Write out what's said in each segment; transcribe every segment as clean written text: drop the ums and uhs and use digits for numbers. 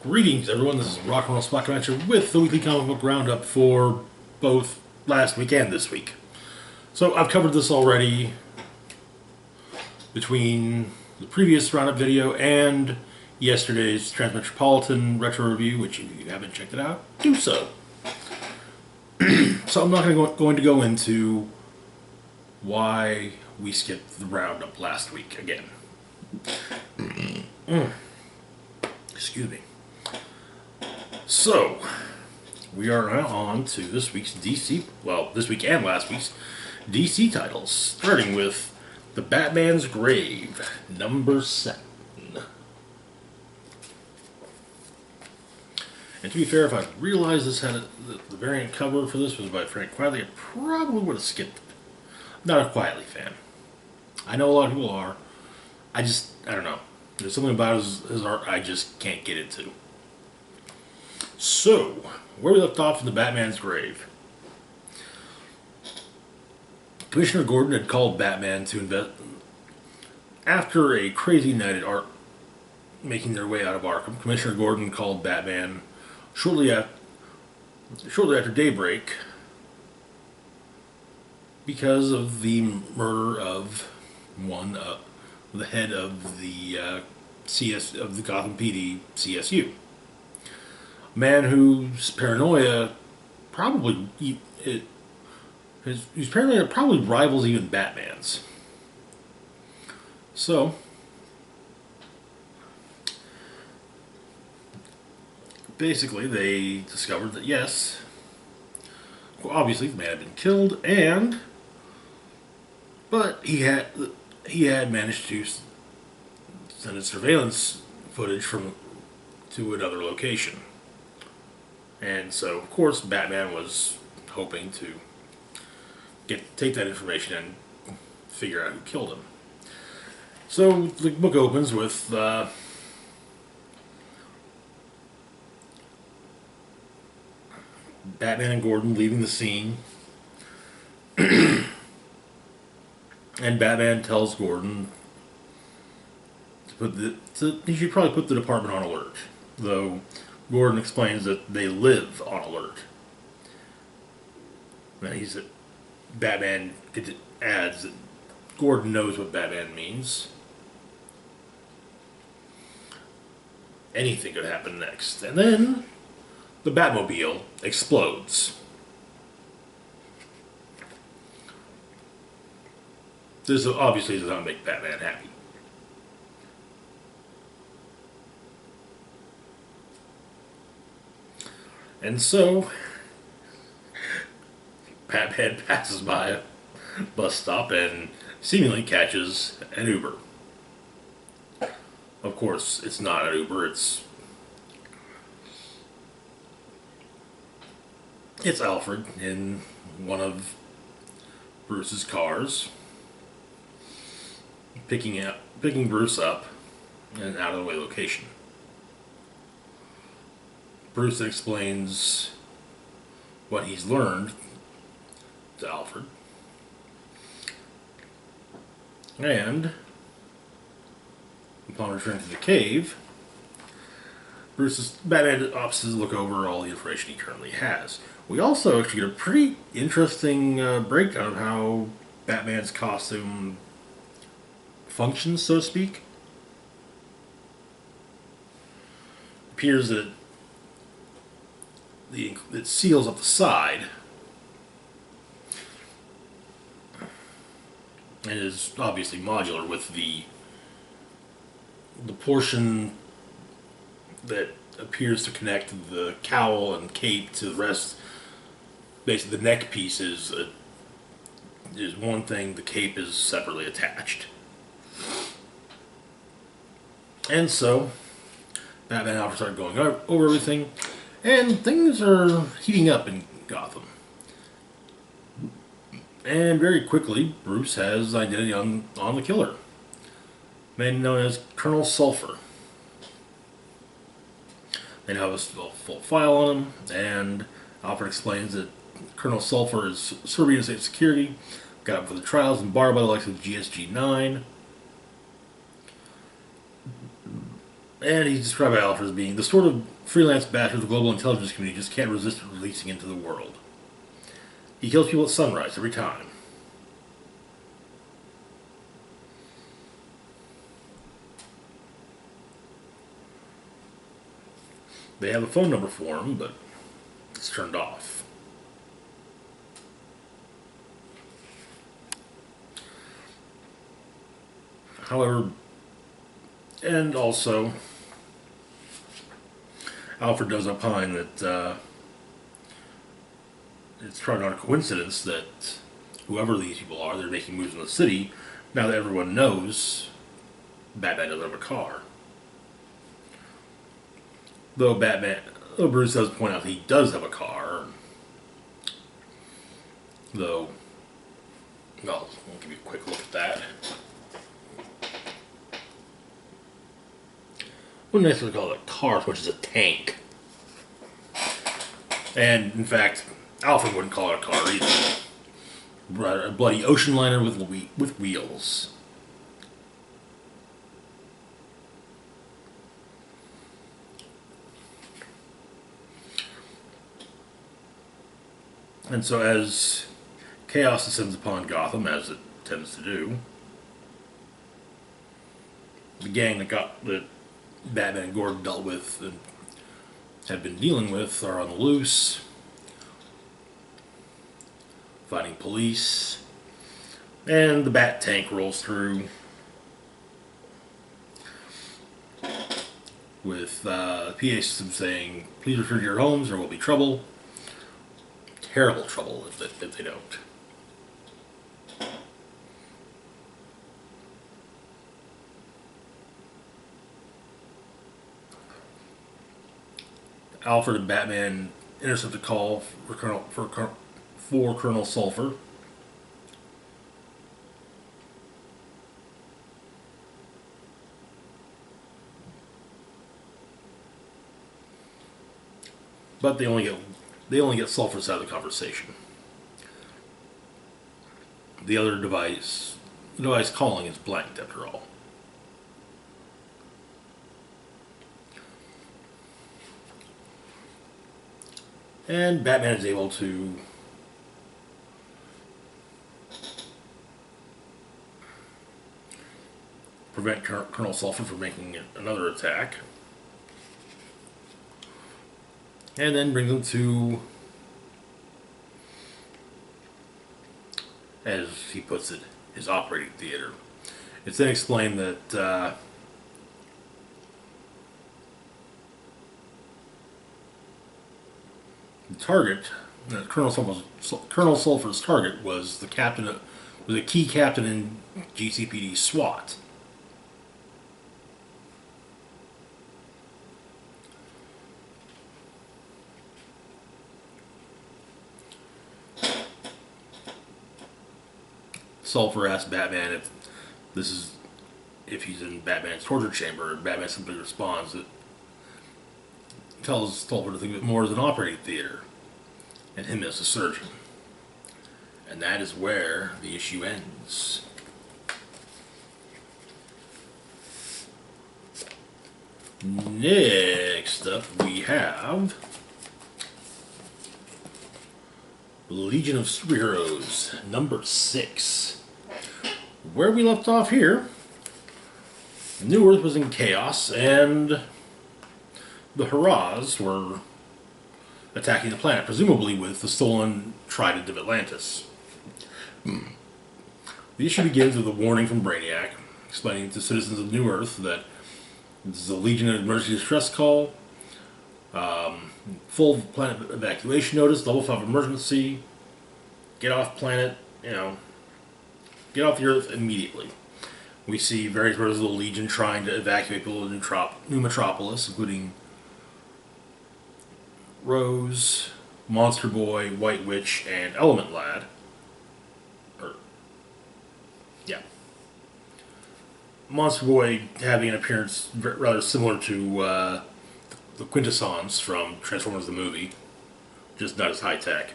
Greetings, everyone. This is Rock and Roll Spot Convention with the weekly comic book roundup for both last week and this week. So I've covered this already between the previous roundup video and yesterday's Transmetropolitan Retro Review, which if you haven't checked it out, do so. So I'm not going to go into why we skipped the roundup last week again. Excuse me. So, we are now on to this week's DC, well, this week and last week's DC titles, starting with The Batman's Grave, number 7. And to be fair, if I realized this had the variant cover for this was by Frank Quietly, I probably would have skipped it. I'm not a Quietly fan. I know a lot of people are. I don't know. There's something about his art I just can't get into. So, where we left off in The Batman's Grave. Commissioner Gordon had called Batman to invest. After a crazy night at Art making their way out of Arkham, Commissioner Gordon called Batman shortly after daybreak because of the murder of the head of the of the Gotham PD CSU. A man whose paranoia his paranoia probably rivals even Batman's. So, basically, they discovered that yes, obviously the man had been killed, but he had managed to send his surveillance footage to another location. And so, of course, Batman was hoping to take that information and figure out who killed him. So the book opens with Batman and Gordon leaving the scene, and Batman tells Gordon he should probably put the department on alert, though Gordon explains that they live on alert. And Batman adds that Gordon knows what Batman means. Anything could happen next. And then the Batmobile explodes. This obviously does not make Batman happy. And so, Batman passes by a bus stop and seemingly catches an Uber. Of course, it's not an Uber, it's Alfred in one of Bruce's cars, picking Bruce up in an out-of-the-way location. Bruce explains what he's learned to Alfred. And upon returning to the cave, Batman offices look over all the information he currently has. We also actually get a pretty interesting breakdown of how Batman's costume functions, so to speak. It appears that it seals up the side and is obviously modular with the portion that appears to connect the cowl and cape to the rest. Basically, the neck piece is one thing, the cape is separately attached. And so, Batman and Alfred start going over everything, and things are heating up in Gotham. And very quickly, Bruce has identity on the killer, man known as Colonel Sulphur. They now have a full file on him, and Alfred explains that Colonel Sulphur is serving in state security, got up for the trials and barred by the likes of GSG 9. And he's described by Alfred as being the sort of freelance bastard the global intelligence community just can't resist releasing into the world. He kills people at sunrise every time. They have a phone number for him, but it's turned off. However, and also, Alfred does opine that it's probably not a coincidence that whoever these people are, they're making moves in the city now that everyone knows Batman doesn't have a car. Though Bruce does point out he does have a car. Though, well, I'll give you a quick look at that. Wouldn't necessarily call it a car as much as a tank. And, in fact, Alfred wouldn't call it a car either. A bloody ocean liner with wheels. And so as chaos descends upon Gotham, as it tends to do, the gang that Batman and Gordon dealt with and have been dealing with are on the loose, fighting police, and the Bat tank rolls through with PA system saying, "Please return to your homes, there will be trouble." Terrible trouble if they don't. Alfred and Batman intercept a call for Colonel Sulphur. But they only get Sulphur's side of the conversation. The other device calling is blanked after all. And Batman is able to prevent Colonel Sulphur from making another attack. And then bring them to, as he puts it, his operating theater. It's then explained that the target, Colonel Sulphur's target, was a key captain in GCPD SWAT. Sulphur asks Batman if he's in Batman's torture chamber, and Batman simply responds that tells Sulphur to think of it more as an operating theater, and him as a surgeon. And that is where the issue ends. Next up we have Legion of Superheroes, number 6. Where we left off here, New Earth was in chaos, and the Hurrahs were attacking the planet, presumably with the stolen trident of Atlantis. The issue begins with a warning from Brainiac, explaining to citizens of New Earth that this is a Legion emergency distress call, full planet evacuation notice, level 5 emergency, get off planet, get off the Earth immediately. We see various members of the Legion trying to evacuate people in New Metropolis, including Rose, Monster Boy, White Witch, and Element Lad. Monster Boy having an appearance rather similar to the Quintessons from Transformers the movie, just not as high-tech.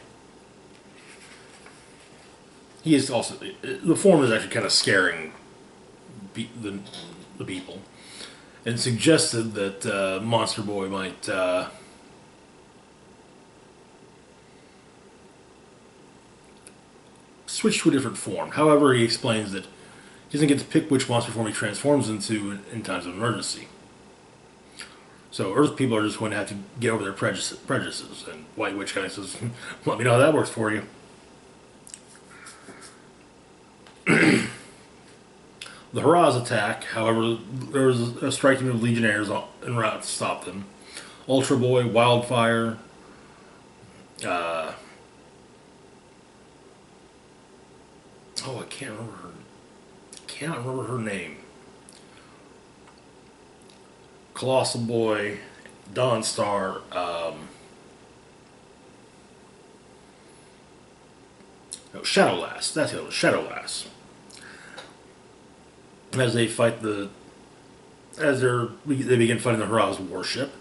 He is also... The form is actually kind of scaring the people. and suggested that Monster Boy might switch to a different form. However, he explains that he doesn't get to pick which monster form he transforms into in times of emergency. So Earth people are just going to have to get over their prejudices. And White Witch kind of says, let me know how that works for you. The Haraz attack, however, there was a strike team of Legionnaires en route to stop them. Ultra Boy, Wildfire, I cannot remember her name. Colossal Boy, Dawnstar, Shadowlass. That's it. Shadowlass. As they fight they begin fighting the Haraz warship.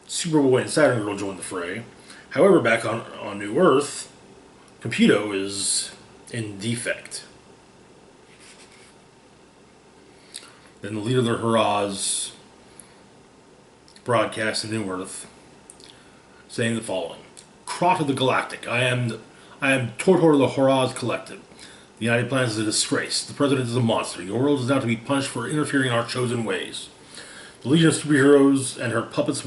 Superboy and Saturn Girl join the fray. However, back on New Earth, Computo is in defect. Then the leader of the Haraz broadcasts to New Earth, saying the following: Krot of the Galactic, I am Tortor of the Haraz Collective. The United Planets is a disgrace. The President is a monster. Your world is now to be punished for interfering in our chosen ways. The Legion of Superheroes and her puppets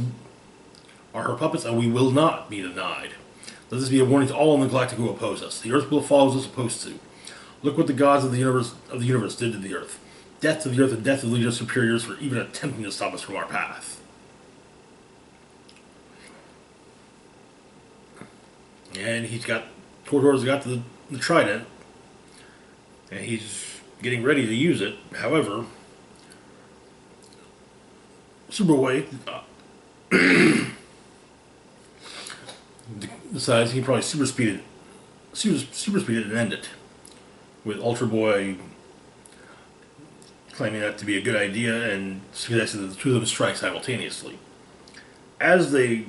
are her puppets, and we will not be denied. Let this be a warning to all in the Galactic who oppose us. The Earth will follow as it's supposed to. Look what the gods of the universe did to the Earth. Death to the Earth and death to the Legion of Superiors for even attempting to stop us from our path. And Tortor's got the trident, and he's getting ready to use it. However, Superboy decides he can probably super speed it and end it, with Ultra Boy claiming that to be a good idea and suggesting that the two of them strike simultaneously. As they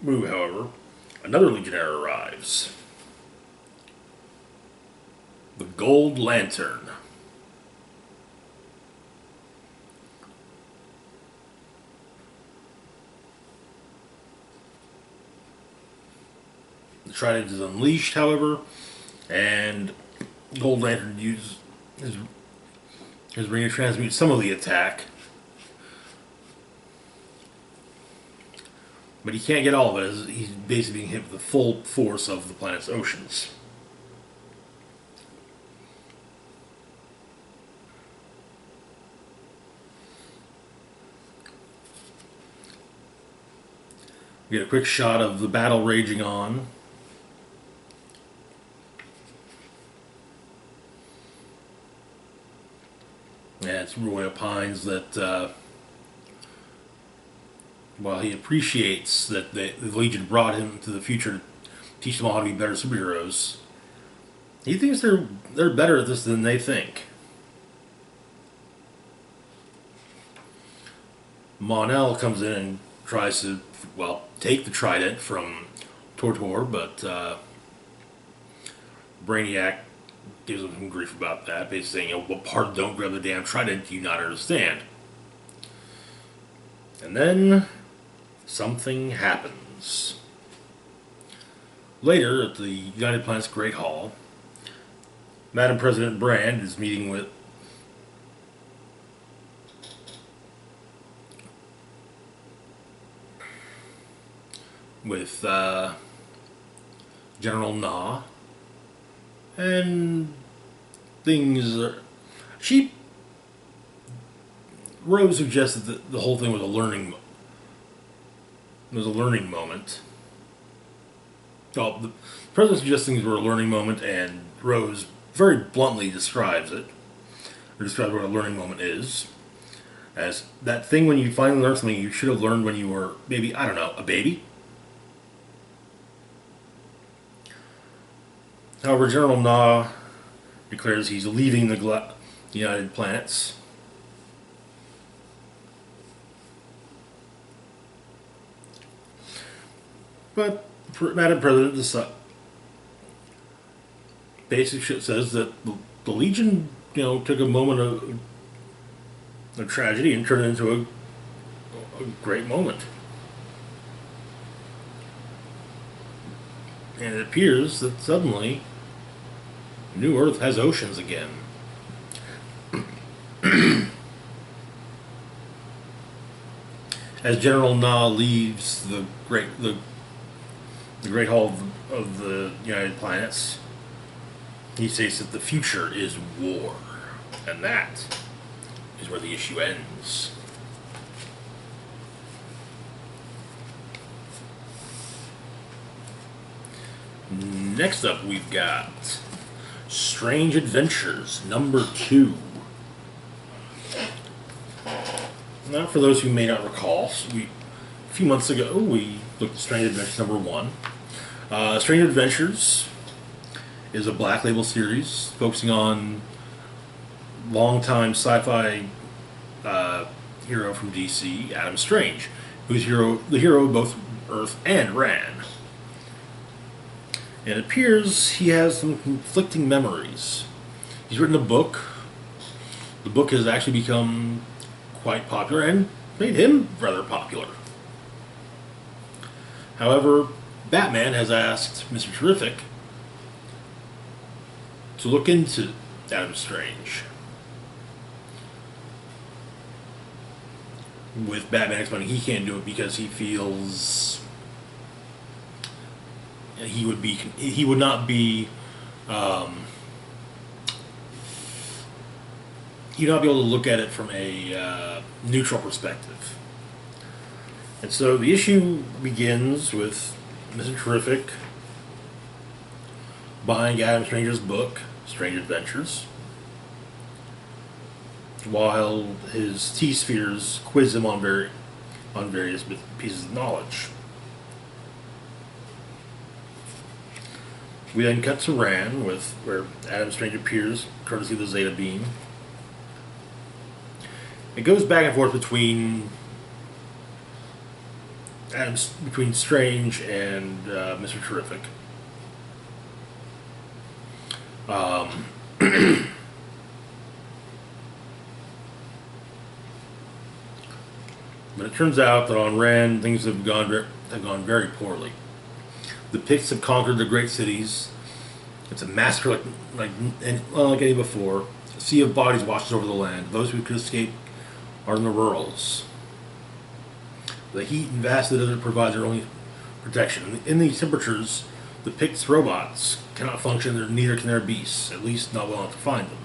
move, however, another Legionnaire arrives. The Gold Lantern. The Trident is unleashed, however, and Gold Lantern uses his ring to transmute some of the attack. But he can't get all of it, as he's basically being hit with the full force of the planet's oceans. We get a quick shot of the battle raging on. And Superboy opines that while he appreciates that the Legion brought him to the future to teach them all how to be better superheroes, he thinks they're better at this than they think. Mon-El comes in and tries to, take the trident from Tortor, but Brainiac gives him some grief about that, basically saying, what part don't grab the damn trident do you not understand? And then something happens. Later, at the United Planets Great Hall, Madam President Brand is meeting with General Na, and Rose suggested that the whole thing was a learning moment. Well, the president suggests things were a learning moment, and Rose very bluntly describes it, or describes what a learning moment is, as that thing when you finally learn something you should have learned when you were maybe, I don't know, a baby. However, General Na declares he's leaving the United Planets. But Madam President basically says that the Legion, took a moment a tragedy and turn it into a great moment. And it appears that suddenly New Earth has oceans again. As General Na leaves the Great Hall of the United Planets, he states that the future is war, and that is where the issue ends. Next up, we've got Strange Adventures #2. Now, for those who may not recall, a few months ago we looked at Strange Adventures #1. Strange Adventures is a Black Label series focusing on longtime sci-fi hero from DC, Adam Strange, who's the hero of both Earth and Ran. And it appears he has some conflicting memories. He's written a book. The book has actually become quite popular and made him rather popular. However, Batman has asked Mr. Terrific to look into Adam Strange, with Batman explaining he can't do it because he feels he would not be able to look at it from a neutral perspective. And so the issue begins with Mr. Terrific buying Adam Strange's book, Strange Adventures, while his T-spheres quiz him on various pieces of knowledge. We then cut to Ran, where Adam Strange appears, courtesy of the Zeta Beam. It goes back and forth between Strange and Mr. Terrific. But it turns out that on Ran, things have gone very poorly. The Picts have conquered the great cities. It's a massacre unlike any before. A sea of bodies washes over the land. Those who could escape are in the rurals. The heat and vast of the desert provide their only protection. In these temperatures, the Picts' robots cannot function, neither can their beasts, at least not well enough to find them.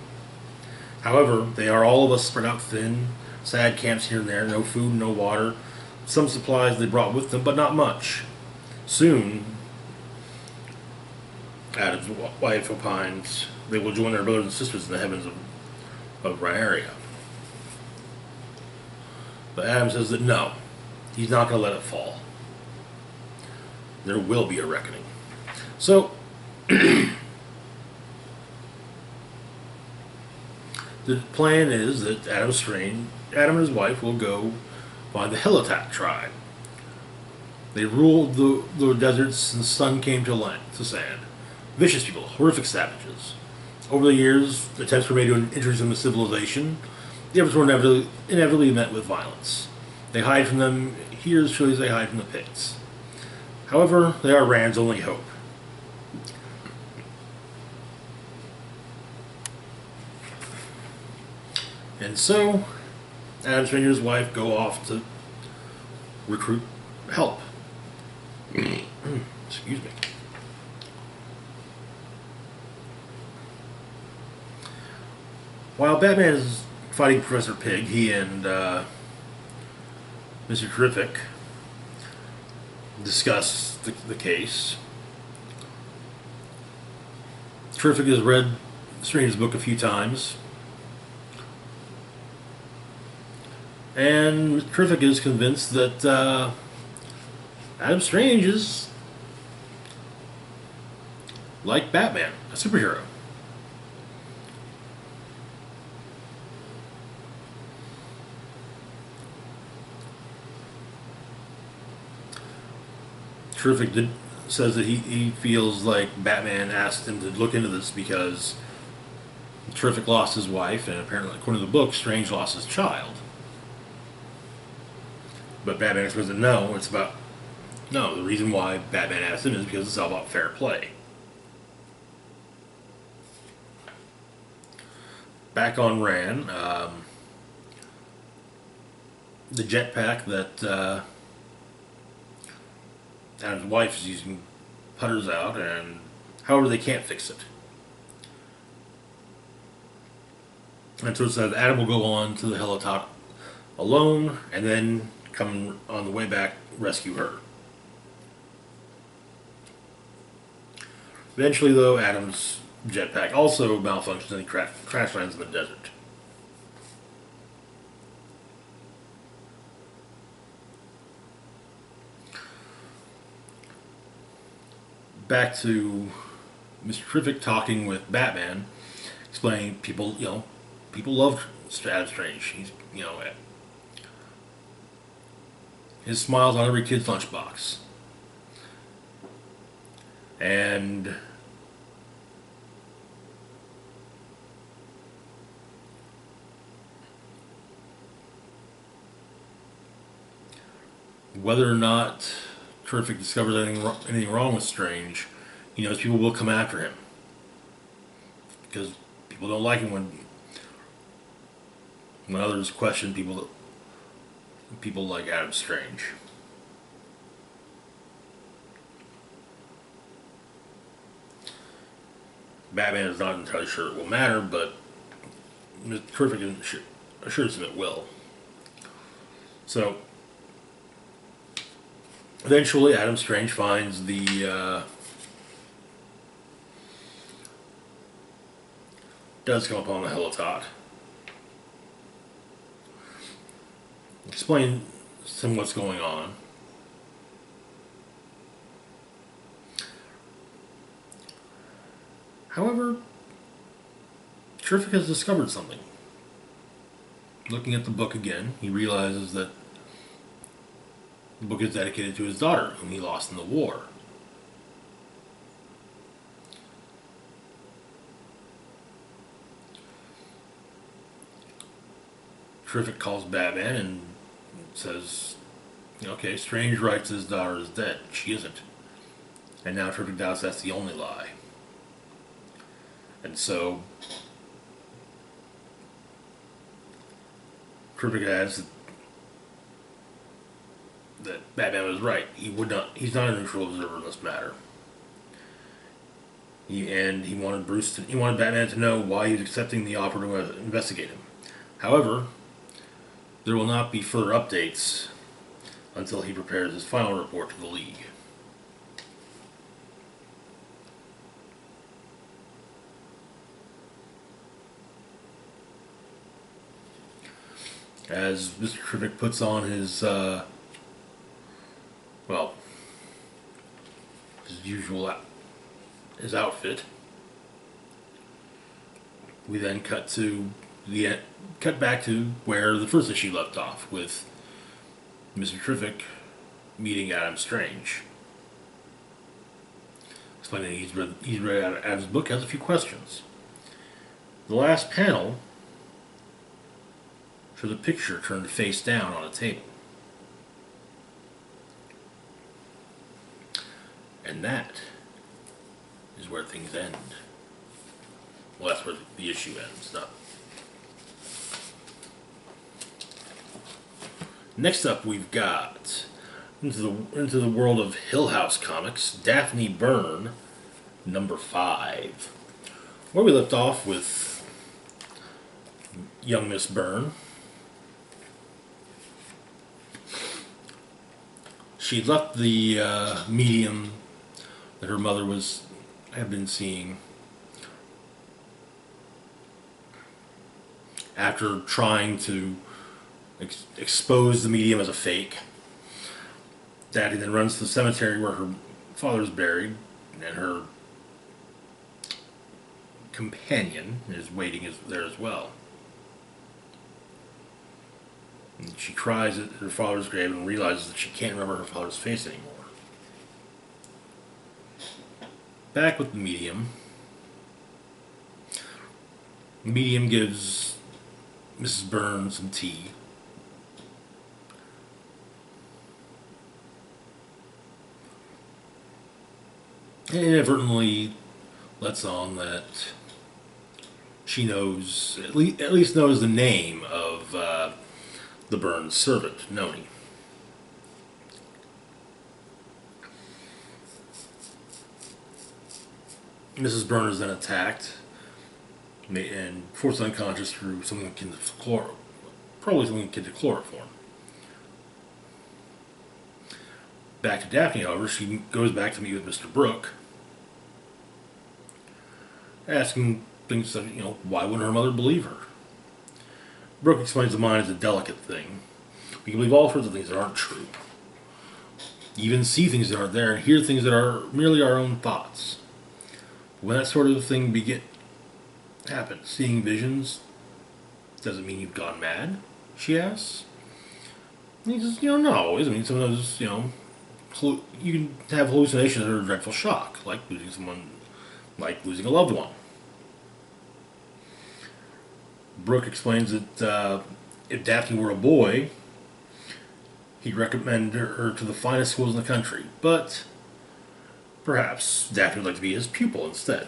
However, they are all of us spread out thin, sad camps here and there, no food, no water, some supplies they brought with them, but not much. Soon, Adam's wife opines they will join their brothers and sisters in the heavens of Rhaeria. But Adam says that no, he's not going to let it fall. There will be a reckoning. So, the plan is that Adam and his wife will go find the Helitat tribe. They ruled the deserts since the sun came to sand. Vicious people, horrific savages. Over the years, attempts were made to introduce them to civilization. The efforts were inevitably met with violence. They hide from them here as surely as they hide from the Picts. However, they are Rand's only hope. And so, Adam Strange and his wife go off to recruit help. Excuse me. While Batman is fighting Professor Pig, he and Mr. Terrific discuss the case. Terrific has read Strange's book a few times, and Mr. Terrific is convinced that Adam Strange is like Batman, a superhero. Terrific says that he feels like Batman asked him to look into this because Terrific lost his wife, and apparently, according to the book, Strange lost his child. But Batman explains that no, it's about no. The reason why Batman asked him is because it's all about fair play. Back on Ran, the jetpack that Adam's wife is using putters out, and however they can't fix it. And so it says Adam will go on to the helitop alone, and then come on the way back rescue her. Eventually, though, Adam's jetpack also malfunctions and he crash lands in the desert. Back to Mr. Terrific talking with Batman, explaining people love Adam Strange. He's, his smile's on every kid's lunchbox. And whether or not Terrific discovers anything wrong with Strange, he knows people will come after him. Because people don't like him when others question people like Adam Strange. Batman is not entirely sure it will matter, but Mr. Terrific assures him it will. So, eventually Adam Strange finds does come upon the helitop. Explain to him what's going on. However, Terrific has discovered something. Looking at the book again, he realizes that the book is dedicated to his daughter, whom he lost in the war. Terrific calls Batman and says, okay, Strange writes his daughter is dead. She isn't. And now Terrific doubts that's the only lie. And so Terrific adds that Batman was right. He's not a neutral observer in this matter. He wanted Batman to know why he was accepting the offer to investigate him. However, there will not be further updates until he prepares his final report to the League. As Mr. Terrific puts on his his outfit, we then cut back to where the first issue left off, with Mr. Terrific meeting Adam Strange, explaining he's read Adam's book, has a few questions. The last panel shows a picture turned face down on a table. And that is where things end. Well, that's where the issue ends. Not. Next up, we've got into the world of Hill House Comics, Daphne Byrne, number 5, where we left off with young Miss Byrne. She'd left the medium that her mother had been seeing after trying to expose the medium as a fake. Daddy then runs to the cemetery where her father's buried, and her companion is waiting there as well. And she cries at her father's grave and realizes that she can't remember her father's face anymore. Back with the medium. The medium gives Mrs. Byrne some tea. and inadvertently lets on that she knows, at least knows the name of the Byrne's servant, Noni. Mrs. Byrne is then attacked and forced unconscious through something akin to probably something akin to chloroform. Back to Daphne, however, she goes back to meet with Mr. Brooke, asking things like, why wouldn't her mother believe her? Brooke explains the mind is a delicate thing. We can believe all sorts of things that aren't true. Even see things that aren't there and hear things that are merely our own thoughts. When that sort of thing happens, seeing visions, doesn't mean you've gone mad, she asks. And he says, no, it doesn't mean sometimes, you can have hallucinations that are a dreadful shock, like losing a loved one. Brooke explains that if Daphne were a boy, he'd recommend her to the finest schools in the country, but perhaps Daphne would like to be his pupil instead.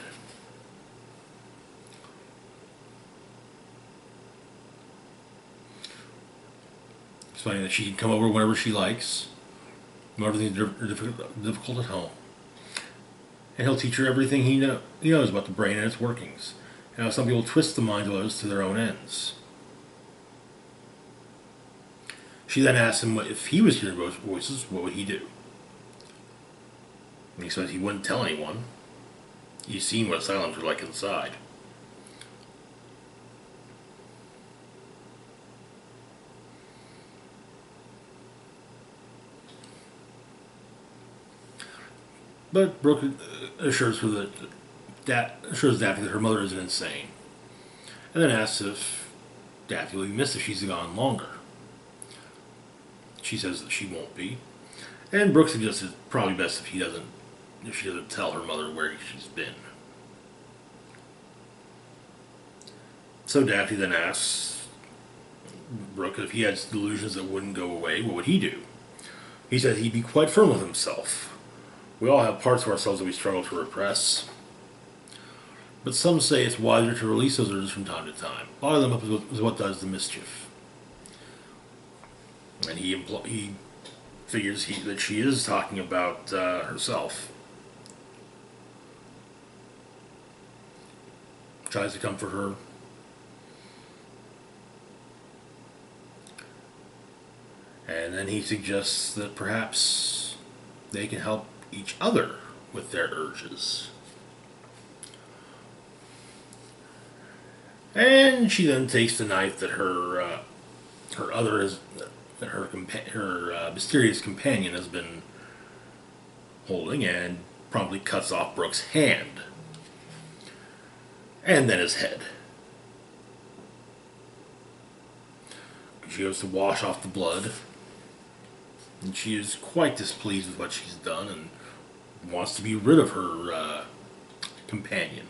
Explaining that she can come over whenever she likes, whenever things are difficult at home. And he'll teach her everything he knows about the brain and its workings, and how some people twist the minds of others to their own ends. She then asks him if he was hearing voices, what would he do? And he says he wouldn't tell anyone. He's seen what asylums are like inside. But Brooke assures Daphne that her mother isn't insane, and then asks if Daphne will be missed if she's gone longer. She says that she won't be, and Brooke suggests it's probably best if she doesn't tell her mother where she's been. So Daphne then asks Brooke if he had delusions that wouldn't go away, what would he do? He said he'd be quite firm with himself. We all have parts of ourselves that we struggle to repress. But some say it's wiser to release those urges from time to time. Bottle them up is what does the mischief. And he figures that she is talking about herself. Tries to comfort her. And then he suggests that perhaps they can help each other with their urges. And she then takes the knife that her mysterious companion has been holding and promptly cuts off Brooke's hand. And then his head. She goes to wash off the blood. And she is quite displeased with what she's done and wants to be rid of her companion.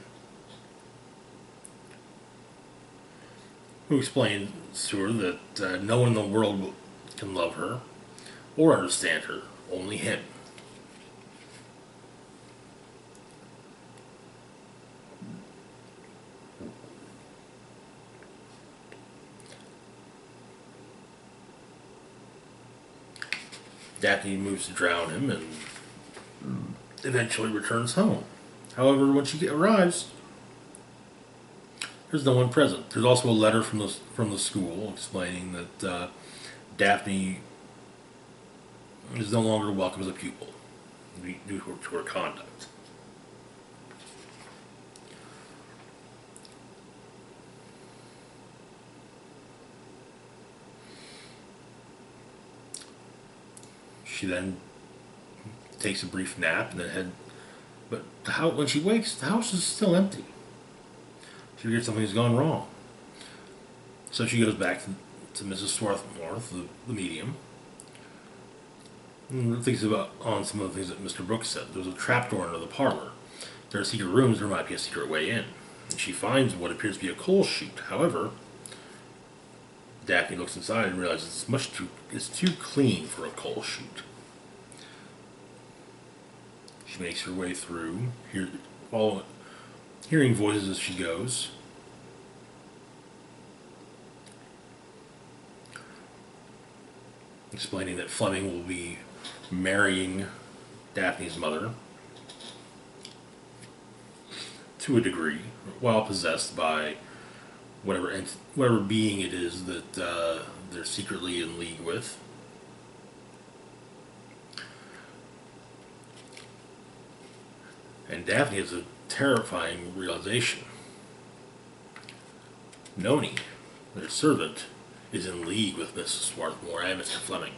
Who explains to her that no one in the world can love her or understand her, only him. Daphne moves to drown him and eventually returns home. However, when she arrives, there's no one present. There's also a letter from the school explaining that Daphne is no longer welcome as a pupil due to her conduct. She then takes a brief nap and then when she wakes, the house is still empty. She figures something's gone wrong. So she goes back to Mrs. Swarthmore, the medium, and thinks on some of the things that Mr. Brooks said. There's a trapdoor into the parlor. There are secret rooms, there might be a secret way in. And she finds what appears to be a coal chute. However, Daphne looks inside and realizes it's too clean for a coal chute. She makes her way through, hearing voices as she goes. Explaining that Fleming will be marrying Daphne's mother to a degree, while possessed by whatever being it is that they're secretly in league with. And Daphne has a terrifying realization. Noni, their servant, is in league with Mrs. Swarthmore and Mr. Fleming.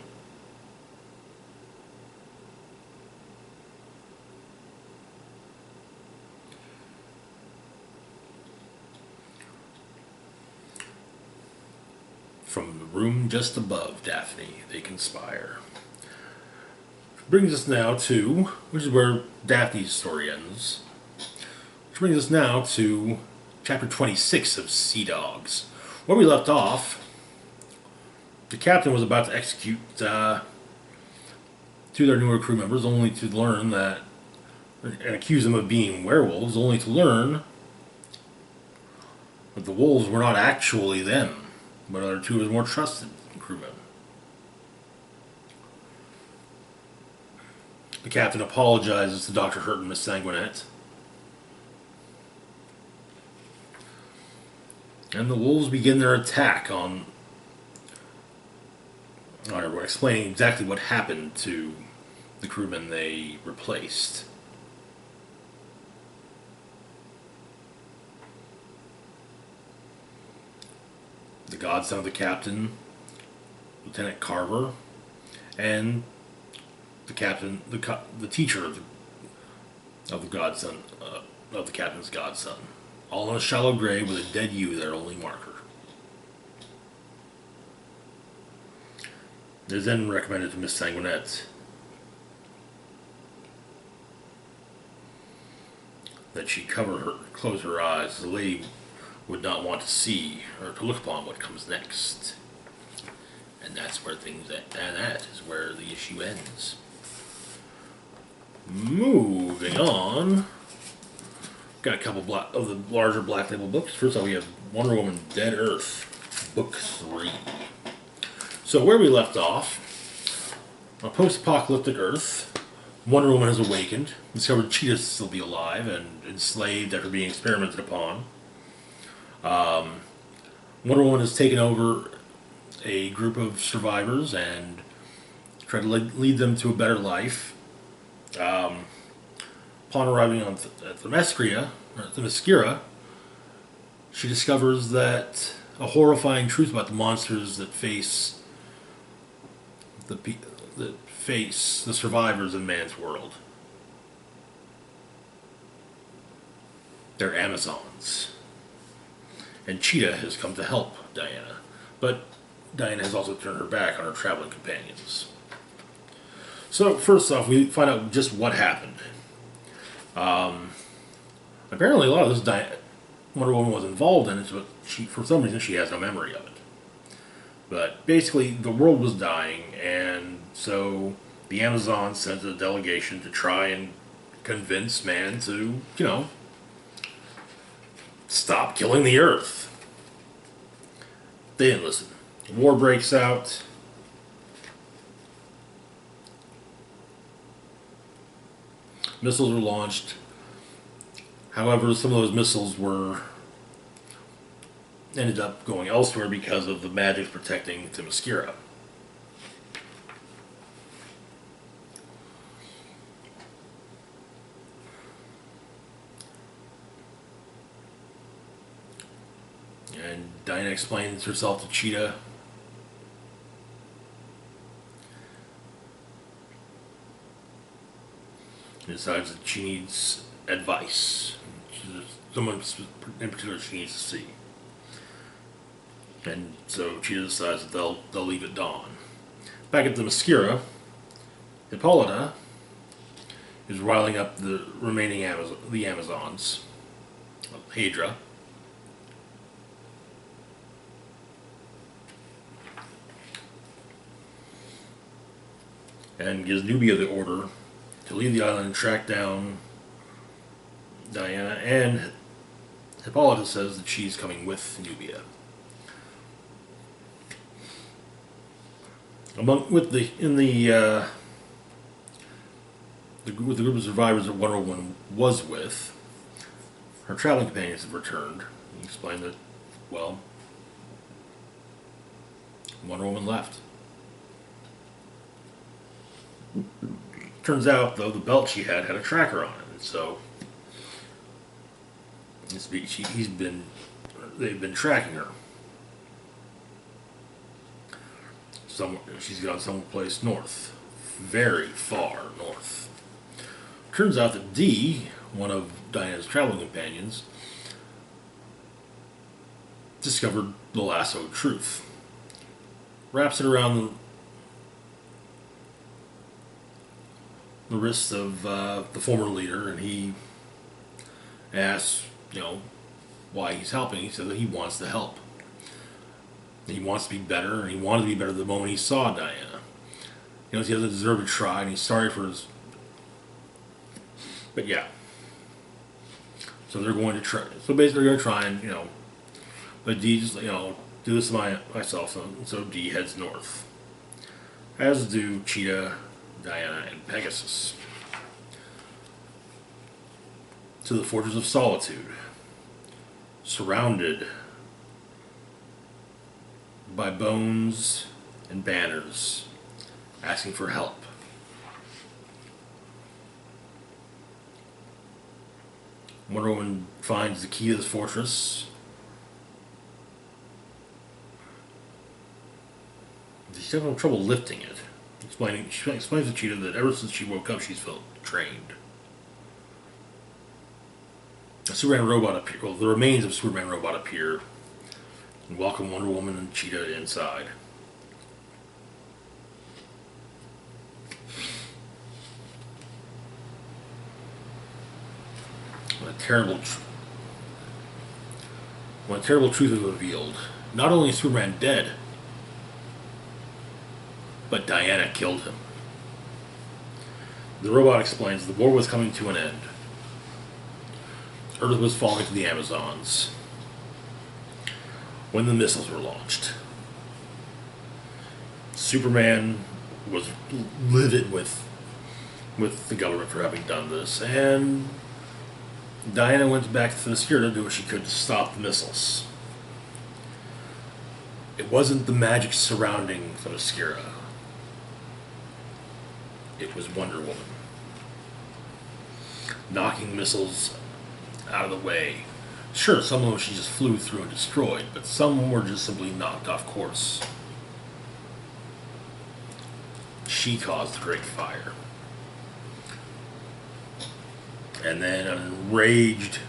From the room just above Daphne, they conspire. Brings us now to, which is where Daphne's story ends, which brings us now to chapter 26 of Sea Dogs. Where we left off, the captain was about to execute two of their newer crew members, only to learn that, and accuse them of being werewolves, only to learn that the wolves were not actually them, but other two of his more trusted crewmen. The captain apologizes to Dr. Hurt and Miss Sanguinet. And the wolves begin their attack on everyone, explaining exactly what happened to the crewmen they replaced. The godson of the captain, Lieutenant Carver, and the captain, the teacher of the godson of the captain's godson, all in a shallow grave with a dead ewe their only marker. It is then recommended to Miss Sanguinet that she close her eyes, as the lady would not want to see or to look upon what comes next. And that's where that is where the issue ends. Moving on, got a couple of the larger Black Label books. First off, we have Wonder Woman Dead Earth, Book 3. So where we left off, on a post-apocalyptic Earth, Wonder Woman has awakened, discovered Cheetah to still be alive and enslaved after being experimented upon. Wonder Woman has taken over a group of survivors and tried to lead them to a better life. Upon arriving at the Themyscira, she discovers that a horrifying truth about the monsters that face the survivors in man's world. They're Amazons. And Cheetah has come to help Diana, but Diana has also turned her back on her traveling companions. So first off, we find out just what happened. Apparently a lot of this Wonder Woman was involved in it, but for some reason she has no memory of it. But basically the world was dying, and so the Amazon sent a delegation to try and convince man to, stop killing the Earth. They didn't listen. War breaks out. Missiles were launched. However, some of those missiles ended up going elsewhere because of the magic protecting Themyscira. And Diana explains herself to Cheetah. And decides that she needs advice. Someone in particular she needs to see. And so Cheetah decides that they'll leave at dawn. Back at the Themyscira, Hippolyta is riling up the remaining Amazons. Hydra. And gives Nubia the order to leave the island and track down Diana, and Hippolyta says that she's coming with Nubia. With the group of survivors that Wonder Woman was with, her traveling companions have returned. He explained that, well, Wonder Woman left. Turns out, though, the belt she had a tracker on it, and so they've been tracking her. She's gone someplace north, very far north. Turns out that Dee, one of Diana's traveling companions, discovered the lasso of truth. Wraps it around the wrists of the former leader, and he asks, why he's helping. He said that he wants to help. He wants to be better, and he wanted to be better the moment he saw Diana. He doesn't deserve to try, and he's sorry for his... But yeah. So they're going to try. So basically they're going to try and, but Dee just, do this myself. So Dee heads north. As do Cheetah, Diana, and Pegasus. To the Fortress of Solitude. Surrounded by bones and banners asking for help. Wonder Woman finds the key to this fortress. She's having trouble lifting it. She explains to Cheetah that ever since she woke up, she's felt drained. A Superman robot the remains of Superman robot appear and welcome Wonder Woman and Cheetah inside. When a terrible truth is revealed, not only is Superman dead, but Diana killed him. The robot explains the war was coming to an end. Earth was falling to the Amazons when the missiles were launched. Superman was livid with the government for having done this, and Diana went back to Themyscira to do what she could to stop the missiles. It wasn't the magic surrounding Themyscira. It was Wonder Woman. Knocking missiles out of the way. Sure, some of them she just flew through and destroyed, but some were just simply knocked off course. She caused the Great Fire. And then an enraged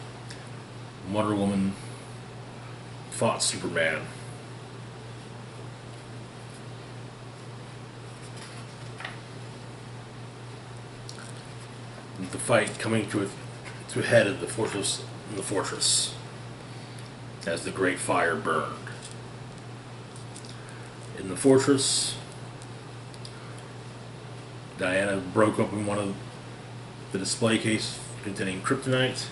Wonder Woman fought Superman. With the fight coming to a head of the fortress as the Great Fire burned. In the fortress, Diana broke open one of the display case containing kryptonite.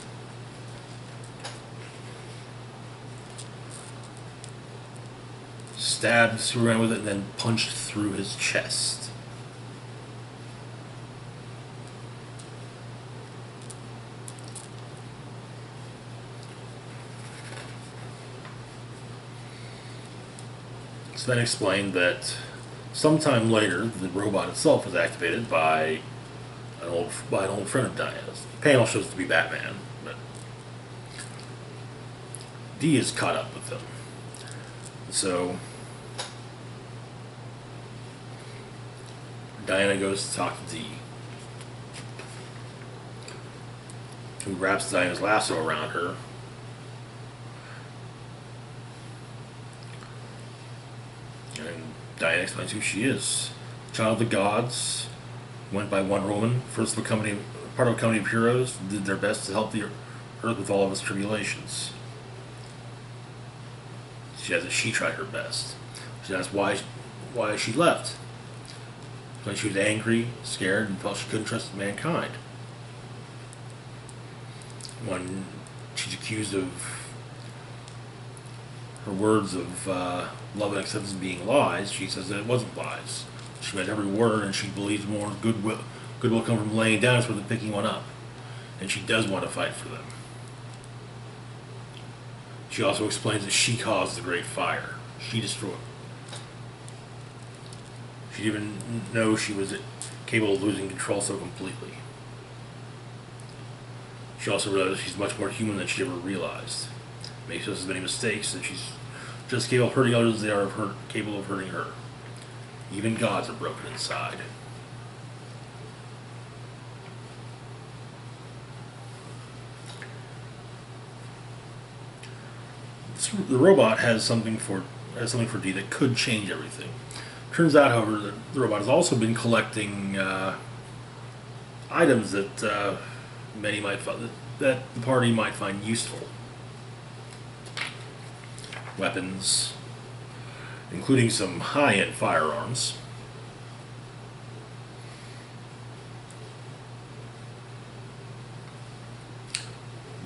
Stabbed Superman with it and then punched through his chest. So then explained that sometime later the robot itself was activated by an old friend of Diana's. The panel shows it to be Batman, but Dee is caught up with them. So Diana goes to talk to Dee, who wraps Diana's lasso around her. And Diana explains who she is. Child of the gods, went by Wonder Woman, first of part of a company of heroes, did their best to help the Earth with all of its tribulations. She tried her best. She asked why she left. when she was angry, scared, and felt she couldn't trust mankind. When she's accused of her words of love and acceptance being lies, she says that it wasn't lies. She meant every word, and she believes more good will come from laying down rather than picking one up. And she does want to fight for them. She also explains that she caused the Great Fire. She destroyed. She didn't even know she was capable of losing control so completely. She also realized she's much more human than she ever realized. Makes just as many mistakes, and she's just capable of hurting others as they are capable of hurting her. Even gods are broken inside. The robot has something for D that could change everything. Turns out, however, that the robot has also been collecting items that many might find, that the party might find useful. Weapons, including some high-end firearms.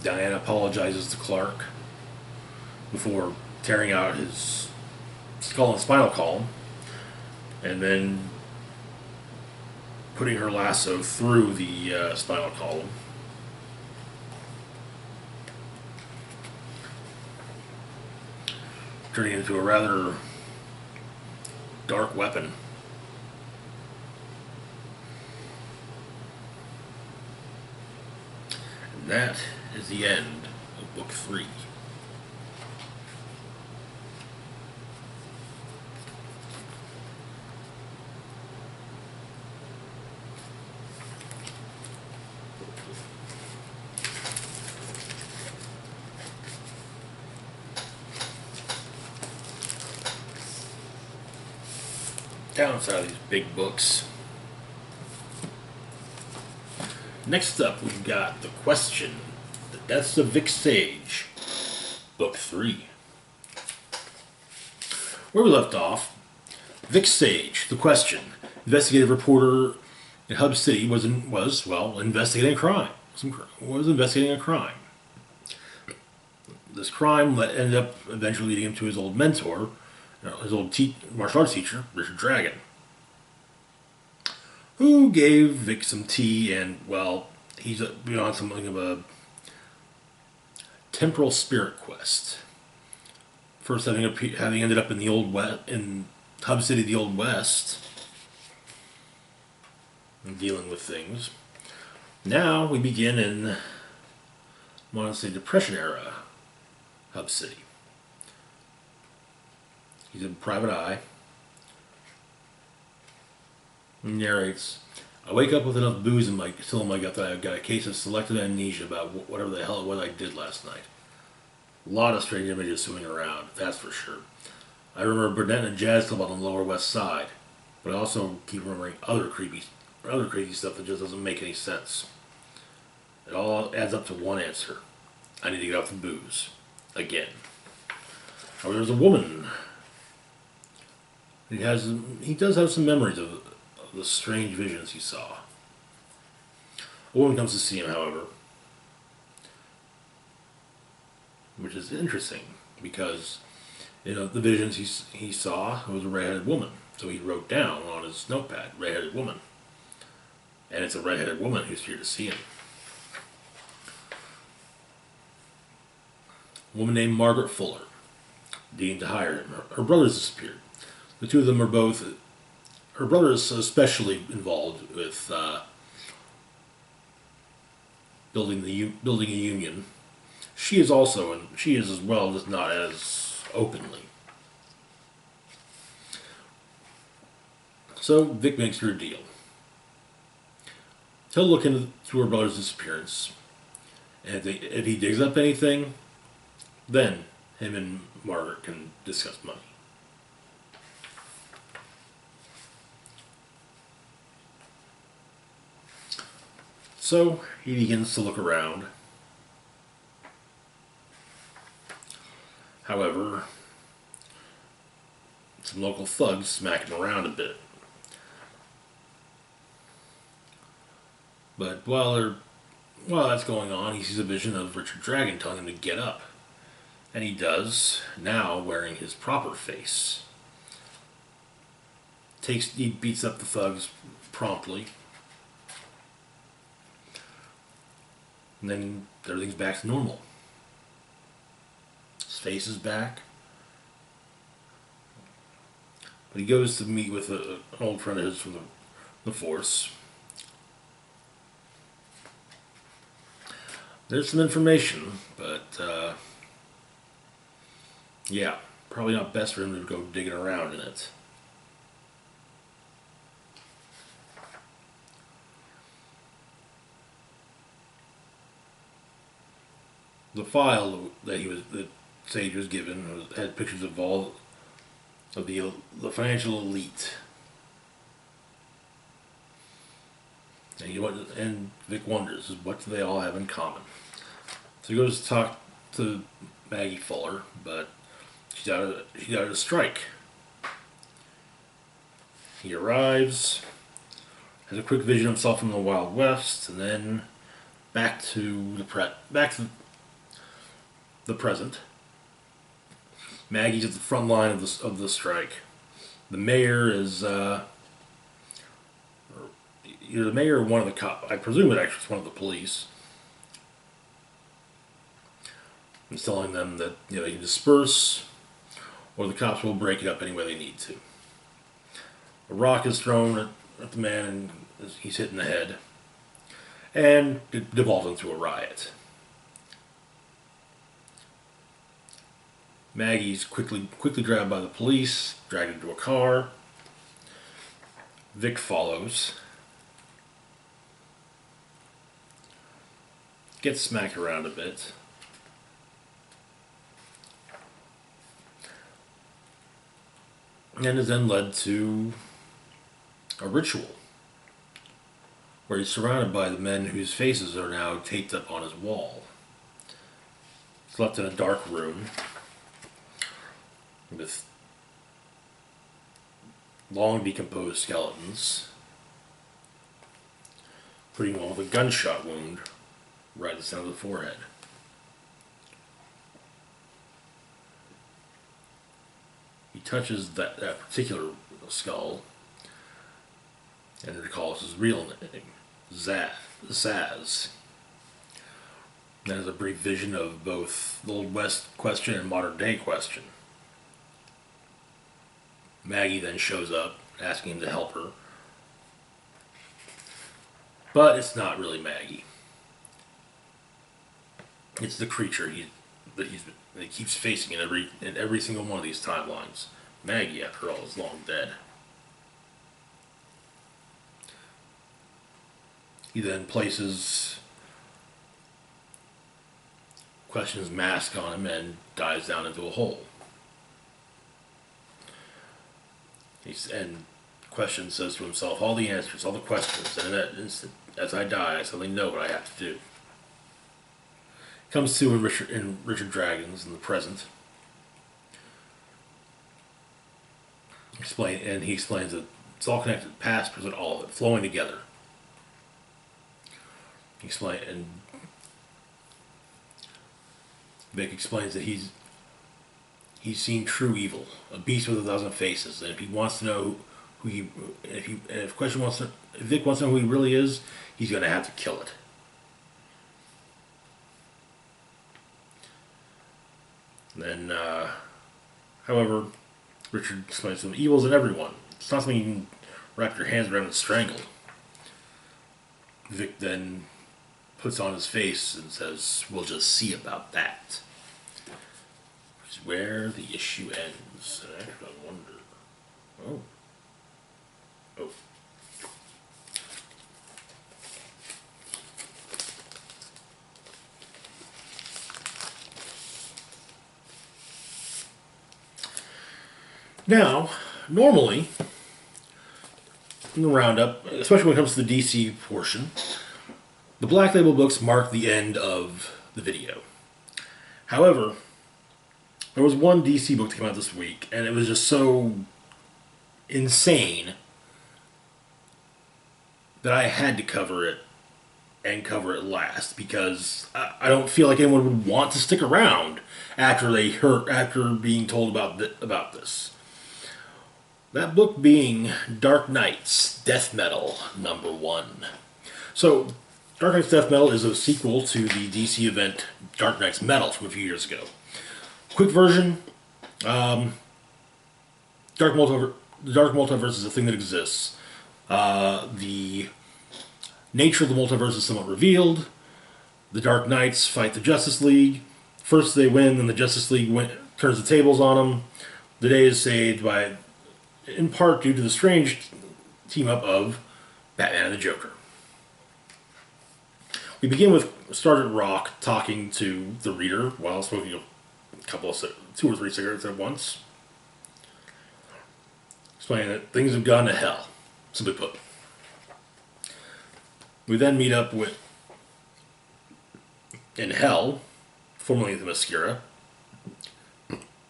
Diana apologizes to Clark before tearing out his skull and spinal column, and then putting her lasso through the spinal column. Turning it into a rather dark weapon. And that is the end of Book 3. Downside of these big books. Next up, we've got The Question, The Deaths of Vic Sage, Book 3. Where we left off, Vic Sage, The Question, investigative reporter in Hub City, was investigating a crime. Was investigating a crime. This crime ended up eventually leading him to his old mentor, his old martial arts teacher, Richard Dragon, who gave Vic some tea, and, well, he's beyond something of a temporal spirit quest. First having ended up in the in Hub City, the Old West, and dealing with things. Now we begin in, I want to say, Depression era Hub City. He's a private eye. He narrates, I wake up with enough booze in my gut that I've got a case of selective amnesia about whatever the hell it was I did last night. A lot of strange images swimming around, that's for sure. I remember Burnett and a jazz club on the Lower West Side, but I also keep remembering other crazy stuff that just doesn't make any sense. It all adds up to one answer. I need to get off the booze. Again. However, there's a woman. He does have some memories of the strange visions he saw. A woman comes to see him, however, which is interesting because, the visions he saw, it was a red-headed woman. So he wrote down on his notepad, red-headed woman. And it's a red-headed woman who's here to see him. A woman named Margaret Fuller, deemed to hire him. Her brothers disappeared. The two of them are both, her brother is especially involved with building a union. She is as well, just not as openly. So Vic makes her a deal. He'll look into her brother's disappearance, and if he digs up anything, then him and Margaret can discuss money. So he begins to look around. However, some local thugs smack him around a bit. But while that's going on, he sees a vision of Richard Dragon telling him to get up. And he does, now wearing his proper face. He beats up the thugs promptly. And then everything's back to normal. His face is back. But he goes to meet with an old friend of his from the Force. There's some information, but yeah, probably not best for him to go digging around in it. The file that Sage was given had pictures of all of the financial elite. And Vic wonders, what do they all have in common? So he goes to talk to Maggie Fuller, but she's out of strike. He arrives, has a quick vision of himself in the Wild West, and then back to the present. Maggie's at the front line of the strike. The mayor is either the mayor or one of the cops. I presume it actually is one of the police. He's telling them that they can disperse, or the cops will break it up any way they need to. A rock is thrown at the man, and he's hit in the head, and it devolves into a riot. Maggie's quickly grabbed by the police, dragged into a car. Vic follows. Gets smacked around a bit. And is then led to a ritual where he's surrounded by the men whose faces are now taped up on his wall. He's left in a dark room with long decomposed skeletons, including one with a gunshot wound right at the center of the forehead. He touches that particular skull and it recalls his real name, Zaz. That is a brief vision of both the Old West question and modern day question. Maggie then shows up, asking him to help her. But it's not really Maggie. It's the creature that he keeps facing in every single one of these timelines. Maggie, after all, is long dead. He then questions mask on him and dives down into a hole. And Question says to himself, all the answers, all the questions, and in that instant, as I die, I suddenly know what I have to do. Comes to in Richard Dragons in the present. He explains that it's all connected, past, present, all of it, flowing together. And Vic explains that he's seen true evil, a beast with 1,000 faces, and if he wants to know if Vic wants to know who he really is, he's going to have to kill it. Then, however, Richard explains to him, evil's in everyone. It's not something you can wrap your hands around and strangle. Vic then puts on his face and says, we'll just see about that. Which is where the issue ends. And actually, I wonder... Oh. Now, normally, in the roundup, especially when it comes to the DC portion, the Black Label books mark the end of the video. However, there was one DC book that came out this week, and it was just so insane that I had to cover it and cover it last, because I don't feel like anyone would want to stick around after being told about this. That book being Dark Knight's Death Metal #1. So, Dark Knight's Death Metal is a sequel to the DC event Dark Knight's Metal from a few years ago. Quick version: Dark Multiverse. The Dark Multiverse is a thing that exists. The nature of the multiverse is somewhat revealed. The Dark Knights fight the Justice League. First they win, then the Justice League turns the tables on them. The day is saved in part due to the strange team up of Batman and the Joker. We begin with Sergeant Rock talking to the reader while smoking two or three cigarettes at once, explaining that things have gone to hell, simply put. We then meet up in Hell, formerly Themyscira,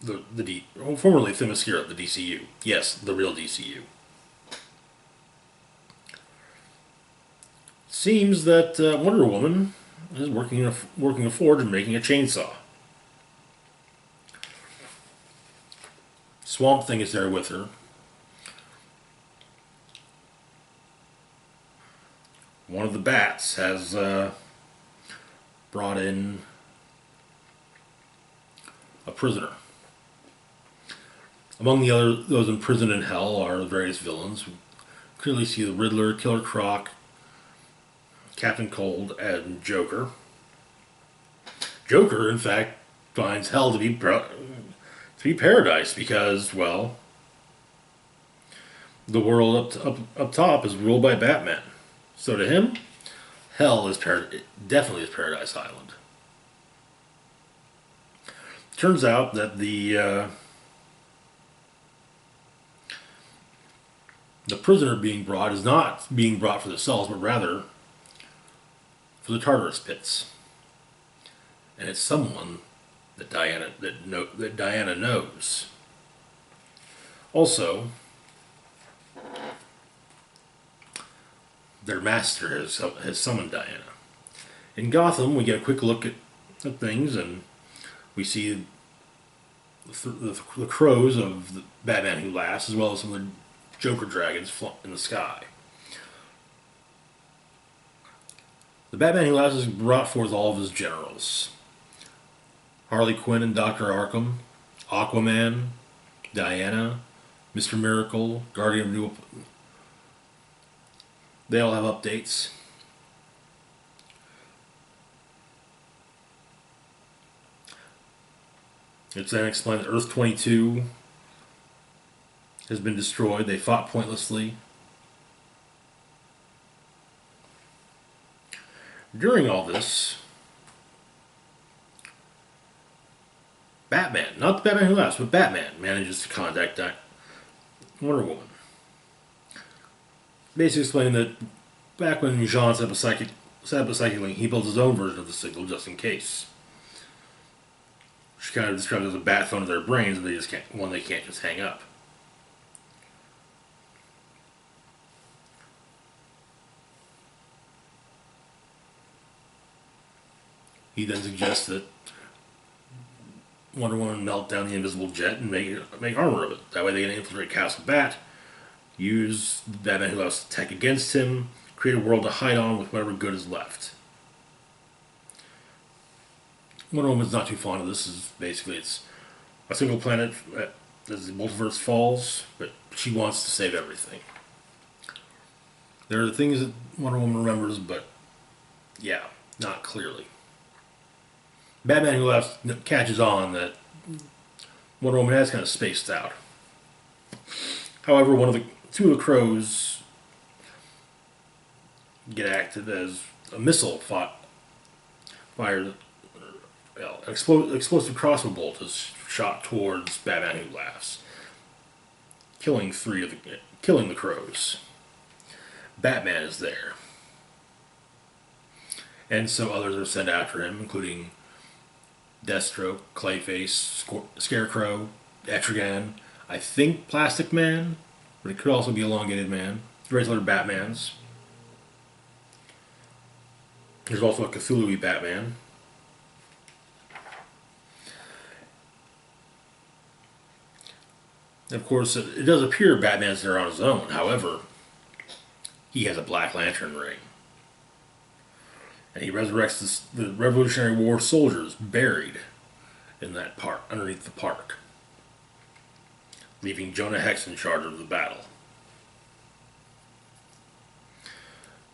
formerly Themyscira, the DCU. Yes, the real DCU. Seems that Wonder Woman is working a forge and making a chainsaw. Swamp Thing is there with her. One of the bats has brought in a prisoner. Among those imprisoned in Hell are the various villains. We clearly see the Riddler, Killer Croc, Captain Cold, and Joker. Joker, in fact, finds Hell to be paradise because, well, the world up top is ruled by Batman. So to him, Hell is definitely is Paradise Island. Turns out that the prisoner being brought is not being brought for the cells, but rather for the Tartarus pits, and it's someone that Diana knows. Also, their master has summoned Diana. In Gotham, we get a quick look at things, and we see the crows of the Batman Who Laughs, as well as some of the Joker dragons in the sky. The Batman Who Laughs has brought forth all of his generals: Harley Quinn and Dr. Arkham, Aquaman, Diana, Mr. Miracle, Guardian of New. They all have updates. It's then explained that Earth 22 has been destroyed. They fought pointlessly. During all this, Batman, not the Batman Who Laughs, but Batman manages to contact Wonder Woman. Basically explaining that back when Jean set up a psychic link, he built his own version of the signal just in case. She kind of described it as a bat phone to their brains, and they can't just hang up. He then suggests that Wonder Woman melt down the invisible jet and make armor of it. That way they can infiltrate Castle Bat, use Batman Who Laughs' tech against him, create a world to hide on with whatever good is left. Wonder Woman's not too fond of this. It's a single planet as the multiverse falls, but she wants to save everything. There are things that Wonder Woman remembers, but yeah, not clearly. Batman Who Laughs catches on that Wonder Woman has kind of spaced out. However, two of the crows get active as a missile fired. Explosive crossbow bolt is shot towards Batman Who Laughs, killing the crows. Batman is there, and so others are sent after him, including Deathstroke, Clayface, Scarecrow, Etrigan, I think Plastic Man, but it could also be Elongated Man, regular Batmans. There's also a Cthulhu Batman. And of course, it does appear Batman's there on his own. However, he has a Black Lantern ring. And he resurrects the Revolutionary War soldiers buried in that park, underneath the park, leaving Jonah Hex in charge of the battle.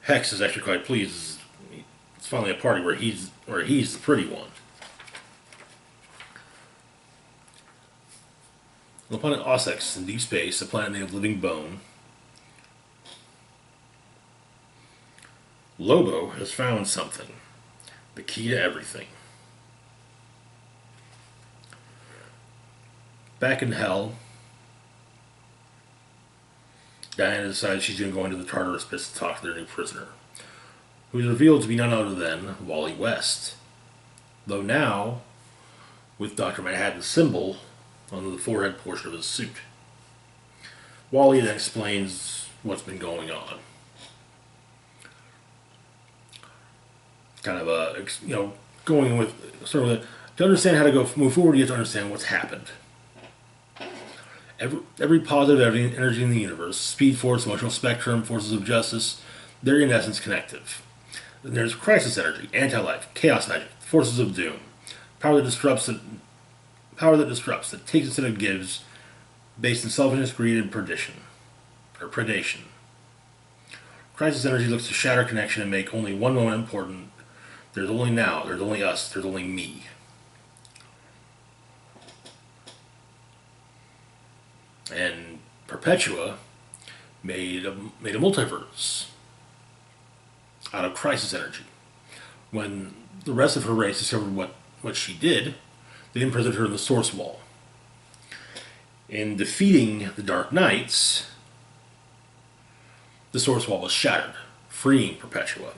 Hex is actually quite pleased. It's finally a party where he's the pretty one. On the planet Ossex in deep space, a planet made of living bone, Lobo has found something. The key to everything. Back in hell, Diana decides she's going to go into the Tartarus pits to talk to their new prisoner, who is revealed to be none other than Wally West. Though now, with Dr. Manhattan's symbol on the forehead portion of his suit. Wally then explains what's been going on. Kind of going with sort of to understand how to move forward, you have to understand what's happened. Every positive energy in the universe, speed force, emotional spectrum, forces of justice, they're in essence connective. Then there's crisis energy, anti-life, chaos magic, forces of doom, power that disrupts, that takes instead of gives, based in selfishness, greed, and predation. Crisis energy looks to shatter connection and make only one moment important. There's only now, there's only us, there's only me. And Perpetua made a multiverse out of crisis energy. When the rest of her race discovered what she did, they imprisoned her in the Source Wall. In defeating the Dark Knights, the Source Wall was shattered, freeing Perpetua.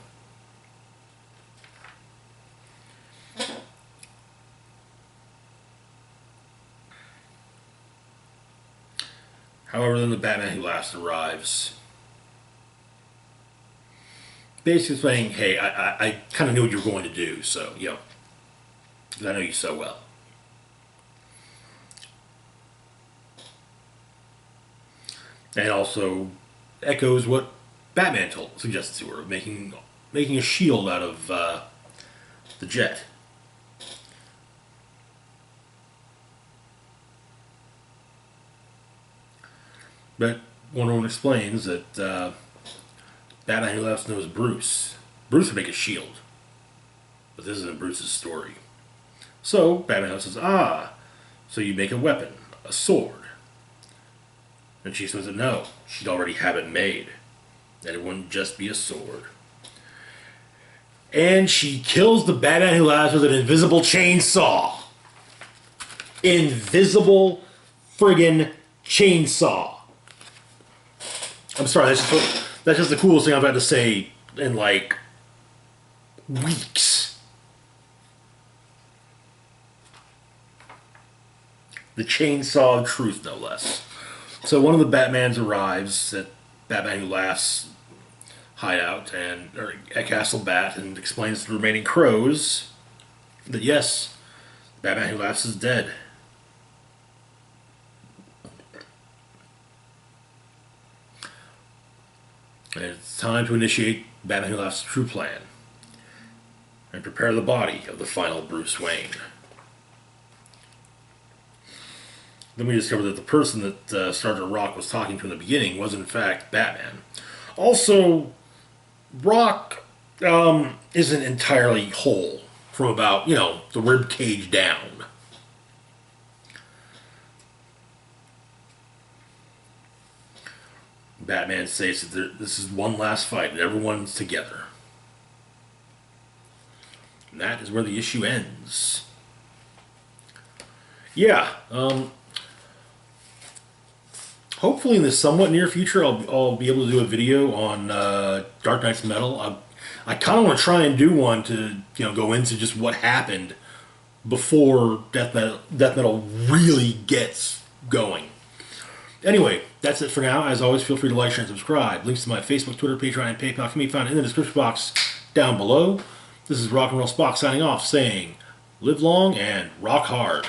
However, then the Batman Who Laughs arrives, basically saying, hey, I kind of knew what you were going to do, so, because I know you so well. And also echoes what Batman suggested to her, making a shield out of the jet. But Wonder Woman explains that Batman Who Laughs knows Bruce. Bruce would make a shield. But this isn't Bruce's story. So Batman says, so you make a weapon, a sword. And she says that no, she'd already have it made. That it wouldn't just be a sword. And she kills the Batman Who Laughs with an invisible chainsaw. Invisible friggin' chainsaw. I'm sorry, that's just the coolest thing I've had to say in like weeks. The chainsaw of truth, no less. So one of the Batmans arrives at Batman Who Laughs hideout or at Castle Bat and explains to the remaining crows that yes, Batman Who Laughs is dead. And it's time to initiate Batman Who Laughs' true plan and prepare the body of the final Bruce Wayne. Then we discover that the person that Sergeant Rock was talking to in the beginning was in fact Batman. Also, Rock isn't entirely whole from about, the rib cage down. Batman says that this is one last fight and everyone's together. And that is where the issue ends. Yeah, hopefully in the somewhat near future I'll be able to do a video on Dark Knight's Metal. I kind of want to try and do one to go into just what happened before Death Metal really gets going. Anyway, that's it for now. As always, feel free to like, share, and subscribe. Links to my Facebook, Twitter, Patreon, and PayPal can be found in the description box down below. This is Rock and Roll Spock signing off, saying, live long and rock hard.